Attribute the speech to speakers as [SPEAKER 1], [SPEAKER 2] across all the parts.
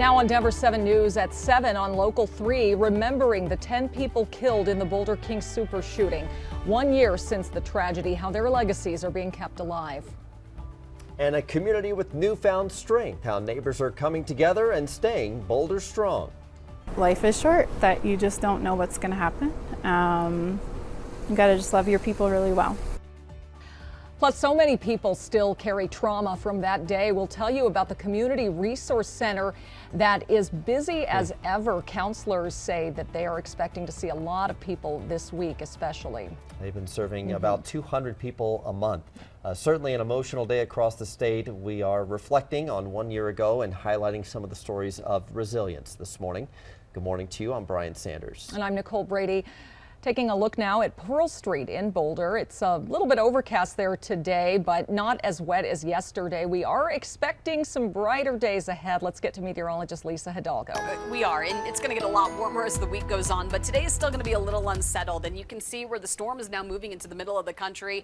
[SPEAKER 1] Now on Denver 7 News at 7 on Local 3, remembering the 10 people killed in the Boulder King Super shooting. 1 year since the tragedy, how their legacies are being kept alive.
[SPEAKER 2] And a community with newfound strength, how neighbors are coming together and staying Boulder strong.
[SPEAKER 3] Life is short, that you just don't know what's going to happen. You got to just love your people really well.
[SPEAKER 1] Plus, so many people still carry trauma from that day. We'll tell you about the Community Resource Center that is busy as ever. Counselors say that they are expecting to see a lot of people this week, especially.
[SPEAKER 2] They've been serving about 200 people a month. Certainly an emotional day across the state. We are reflecting on 1 year ago and highlighting some of the stories of resilience this morning. Good morning to you. I'm Brian Sanders.
[SPEAKER 1] And I'm Nicole Brady. Taking a look now at Pearl Street in Boulder. It's a little bit overcast there today, but not as wet as yesterday. We are expecting some brighter days ahead. Let's get to meteorologist Lisa Hidalgo.
[SPEAKER 4] We are, and it's going to get a lot warmer as the week goes on, but today is still going to be a little unsettled, and you can see where the storm is now moving into the middle of the country.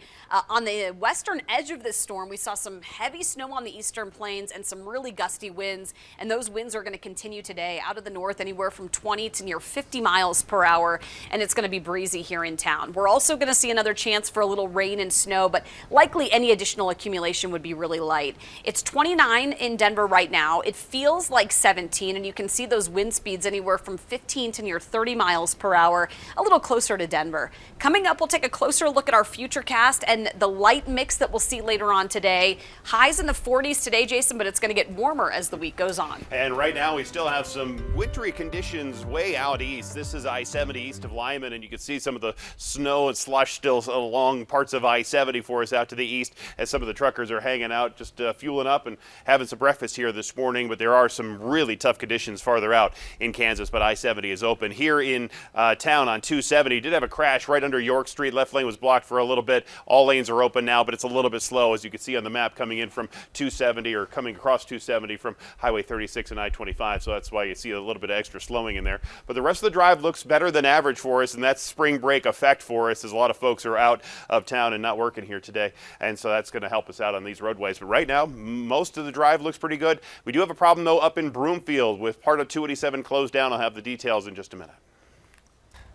[SPEAKER 4] On the western edge of this storm, we saw some heavy snow on the eastern plains and some really gusty winds, and those winds are going to continue today out of the north, anywhere from 20 to near 50 miles per hour, and it's going to be breezy here in town. We're also going to see another chance for a little rain and snow, but likely any additional accumulation would be really light. It's 29 in Denver right now. It feels like 17, and you can see those wind speeds anywhere from 15 to near 30 miles per hour, a little closer to Denver. Coming up, we'll take a closer look at our futurecast and the light mix that we'll see later on today. Highs in the 40s today, Jason, but it's going to get warmer as the week goes on.
[SPEAKER 5] And right now we still have some wintry conditions way out east. This is I-70 east of Lyman, and you can see some of the snow and slush still along parts of I-70 for us out to the east as some of the truckers are hanging out, just fueling up and having some breakfast here this morning. But there are some really tough conditions farther out in Kansas, but I-70 is open. Here in town on 270, did have a crash right under York Street. Left lane was blocked for a little bit. All lanes are open now, but it's a little bit slow, as you can see on the map, coming in from 270 or coming across 270 from Highway 36 and I-25. So that's why you see a little bit of extra slowing in there. But the rest of the drive looks better than average for us, and that's spring break effect for us, as a lot of folks are out of town and not working here today, and so that's going to help us out on these roadways. But right now, most of the drive looks pretty good. We do have a problem, though, up in Broomfield with part of 287 closed down. I'll have the details in just a minute.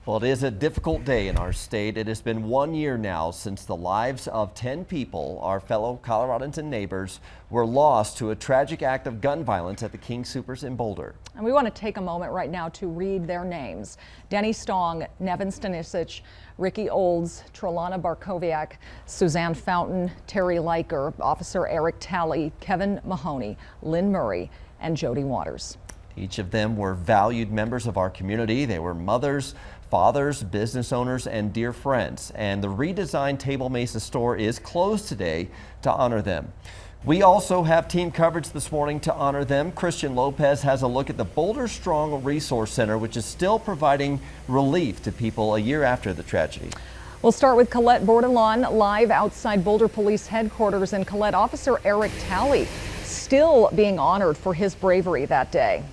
[SPEAKER 2] Well, it is a difficult day in our state. It has been 1 year now since the lives of 10 people, our fellow Coloradans and neighbors, were lost to a tragic act of gun violence at the King Supers in Boulder.
[SPEAKER 1] And we want to take a moment right now to read their names. Denny Stong, Nevin Stanisic, Ricky Olds, Trelana Barkoviak, Suzanne Fountain, Terry Leiker, Officer Eric Talley, Kevin Mahoney, Lynn Murray, and Jody Waters.
[SPEAKER 2] Each of them were valued members of our community. They were mothers, fathers, business owners, and dear friends. And the redesigned Table Mesa store is closed today to honor them. We also have team coverage this morning to honor them. Christian Lopez has a look at the Boulder Strong Resource Center, which is still providing relief to people a year after the tragedy.
[SPEAKER 1] We'll start with Colette Bordelon live outside Boulder Police Headquarters, and Colette, Officer Eric Talley still being honored for his bravery that day.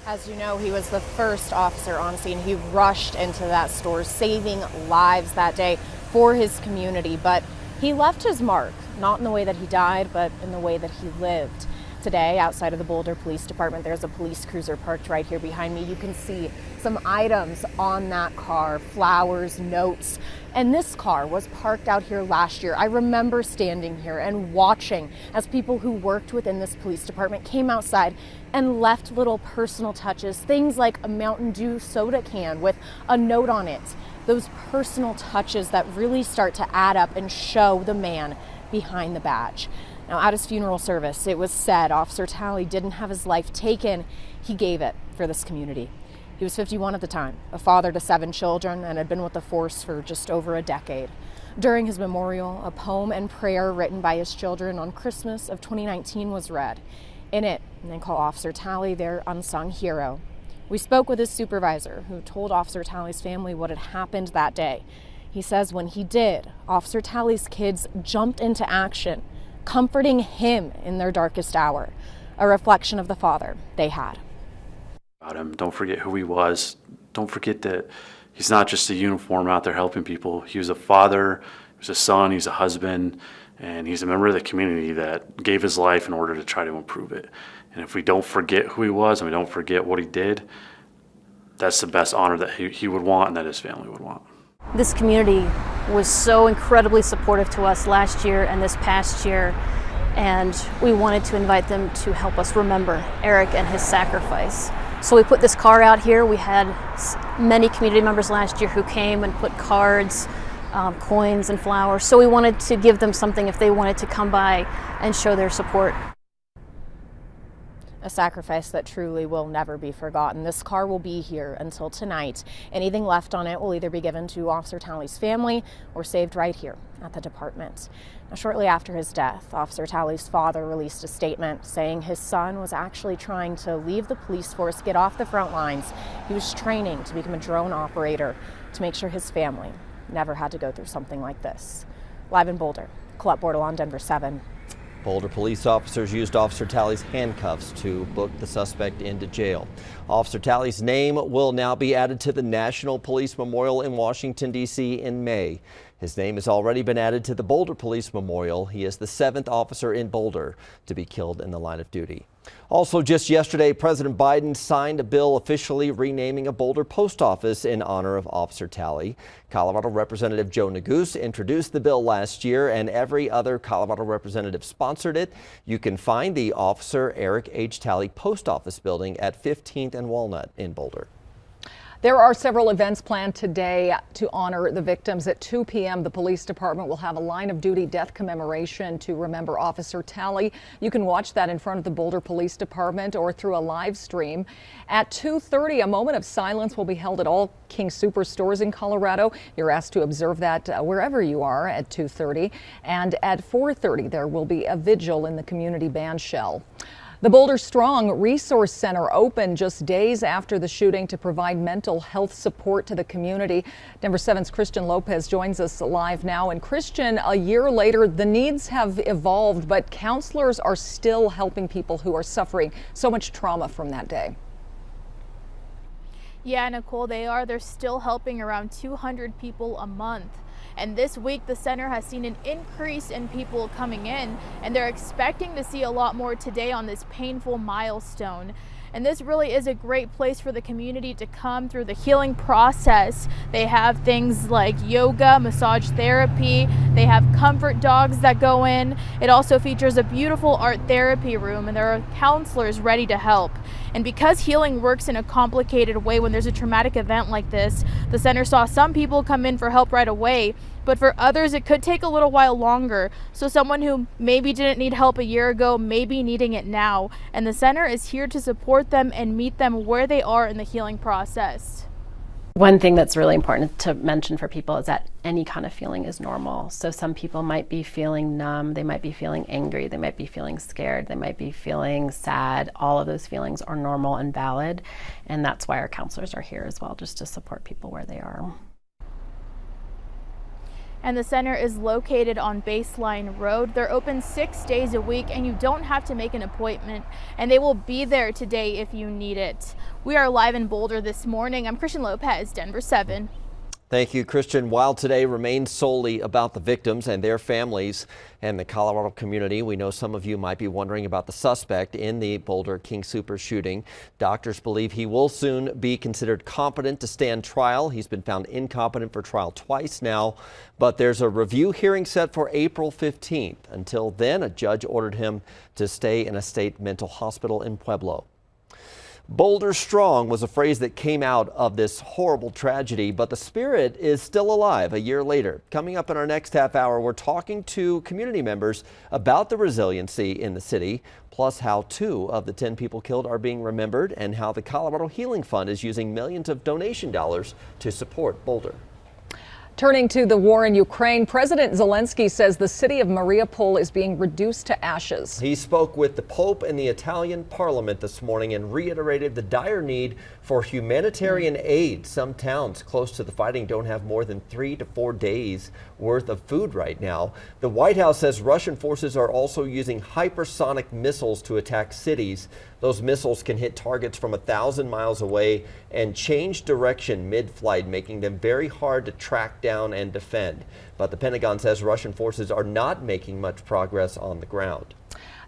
[SPEAKER 6] As you know, he was the first officer on scene. He rushed into that store, saving lives that day for his community. But he left his mark, not in the way that he died, but in the way that he lived. Today, outside of the Boulder Police Department, there's a police cruiser parked right here behind me. You can see some items on that car, flowers, notes. And this car was parked out here last year. I remember standing here and watching as people who worked within this police department came outside and left little personal touches, things like a Mountain Dew soda can with a note on it. Those personal touches that really start to add up and show the man behind the badge. Now, at his funeral service, it was said Officer Talley didn't have his life taken. He gave it for this community. He was 51 at the time, a father to 7 children, and had been with the force for just over a decade. During his memorial, a poem and prayer written by his children on Christmas of 2019 was read. In it, they call Officer Talley their unsung hero. We spoke with his supervisor, who told Officer Talley's family what had happened that day. He says when he did, Officer Talley's kids jumped into action, comforting him in their darkest hour, a reflection of the father they had.
[SPEAKER 7] About him, don't forget who he was. Don't forget that he's not just a uniform out there helping people. He was a father, he was a son, he's a husband, And he's a member of the community that gave his life in order to try to improve it. And if we don't forget who he was and we don't forget what he did, that's the best honor that he would want and that his family would want.
[SPEAKER 8] This community was so incredibly supportive to us last year and this past year, and we wanted to invite them to help us remember Eric and his sacrifice. So we put this car out here. We had many community members last year who came and put cards, coins and flowers. So we wanted to give them something if they wanted to come by and show their support.
[SPEAKER 6] A sacrifice that truly will never be forgotten. This car will be here until tonight. Anything left on it will either be given to Officer Talley's family or saved right here at the department. Now, shortly after his death, Officer Talley's father released a statement saying his son was actually trying to leave the police force, get off the front lines. He was training to become a drone operator to make sure his family never had to go through something like this. Live in Boulder, Colette Bordelon, Denver 7.
[SPEAKER 2] Boulder police officers used Officer Talley's handcuffs to book the suspect into jail. Officer Talley's name will now be added to the National Police Memorial in Washington, D.C. in May. His name has already been added to the Boulder Police Memorial. He is the 7th officer in Boulder to be killed in the line of duty. Also, just yesterday, President Biden signed a bill officially renaming a Boulder post office in honor of Officer Talley. Colorado Representative Joe Neguse introduced the bill last year, and every other Colorado representative sponsored it. You can find the Officer Eric H. Talley Post Office building at 15th and Walnut in Boulder.
[SPEAKER 1] There are several events planned today to honor the victims. At 2 p.m., the police department will have a line of duty death commemoration to remember Officer Talley. You can watch that in front of the Boulder Police Department or through a live stream. At 2:30, a moment of silence will be held at all King Soopers stores in Colorado. You're asked to observe that wherever you are at 2:30. And at 4:30, there will be a vigil in the community band shell. The Boulder Strong Resource Center opened just days after the shooting to provide mental health support to the community. Denver 7's Christian Lopez joins us live now. And Christian, a year later, the needs have evolved, but counselors are still helping people who are suffering so much trauma from that day.
[SPEAKER 9] Yeah, Nicole, they are. They're still helping around 200 people a month. And this week, the center has seen an increase in people coming in, and they're expecting to see a lot more today on this painful milestone. And this really is a great place for the community to come through the healing process. They have things like yoga, massage therapy. They have comfort dogs that go in. It also features a beautiful art therapy room, and there are counselors ready to help. And because healing works in a complicated way when there's a traumatic event like this, the center saw some people come in for help right away, but for others it could take a little while longer. So someone who maybe didn't need help a year ago may be needing it now, and the center is here to support them and meet them where they are in the healing process.
[SPEAKER 8] One thing that's really important to mention for people is that any kind of feeling is normal. So some people might be feeling numb, they might be feeling angry, they might be feeling scared, they might be feeling sad. All of those feelings are normal and valid, and that's why our counselors are here as well, just to support people where they are.
[SPEAKER 9] And the center is located on Baseline Road. They're open 6 days a week, and you don't have to make an appointment, and they will be there today if you need it. We are live in Boulder this morning. I'm Christian Lopez, Denver 7.
[SPEAKER 2] Thank you, Christian. While today remains solely about the victims and their families and the Colorado community, we know some of you might be wondering about the suspect in the Boulder King Soopers shooting. Doctors believe he will soon be considered competent to stand trial. He's been found incompetent for trial twice now, but there's a review hearing set for April 15th. Until then, a judge ordered him to stay in a state mental hospital in Pueblo. Boulder Strong was a phrase that came out of this horrible tragedy, but the spirit is still alive a year later. Coming up in our next half hour, we're talking to community members about the resiliency in the city, plus how 2 of the 10 people killed are being remembered and how the Colorado Healing Fund is using millions of donation dollars to support Boulder.
[SPEAKER 1] Turning to the war in Ukraine, President Zelensky says the city of Mariupol is being reduced to ashes.
[SPEAKER 2] He spoke with the Pope and the Italian Parliament this morning and reiterated the dire need for humanitarian aid. Some towns close to the fighting don't have more than 3 to 4 days worth of food right now. The White House says Russian forces are also using hypersonic missiles to attack cities. Those missiles can hit targets from 1,000 miles away and change direction mid-flight, making them very hard to track down and defend. But the Pentagon says Russian forces are not making much progress on the ground.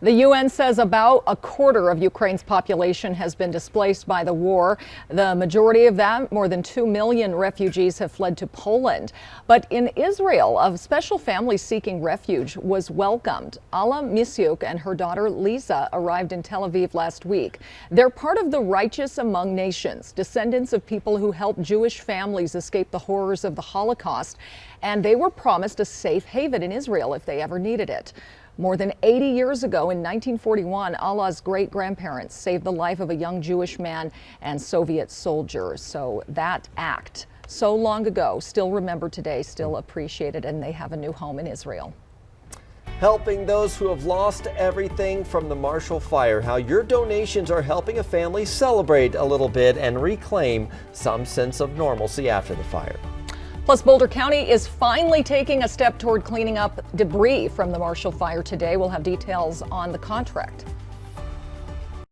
[SPEAKER 1] The UN says about a quarter of Ukraine's population has been displaced by the war. The majority of them, more than 2 million refugees, have fled to Poland. But in Israel, a special family seeking refuge was welcomed. Alla Misyuk and her daughter Lisa arrived in Tel Aviv last week. They're part of the righteous among nations, descendants of people who helped Jewish families escape the horrors of the Holocaust. And they were promised a safe haven in Israel if they ever needed it. More than 80 years ago, in 1941, Allah's great-grandparents saved the life of a young Jewish man and Soviet soldier. So that act, so long ago, still remembered today, still appreciated, and they have a new home in Israel.
[SPEAKER 2] Helping those who have lost everything from the Marshall Fire, how your donations are helping a family celebrate a little bit and reclaim some sense of normalcy after the fire.
[SPEAKER 1] Plus, Boulder County is finally taking a step toward cleaning up debris from the Marshall Fire today. We'll have details on the contract.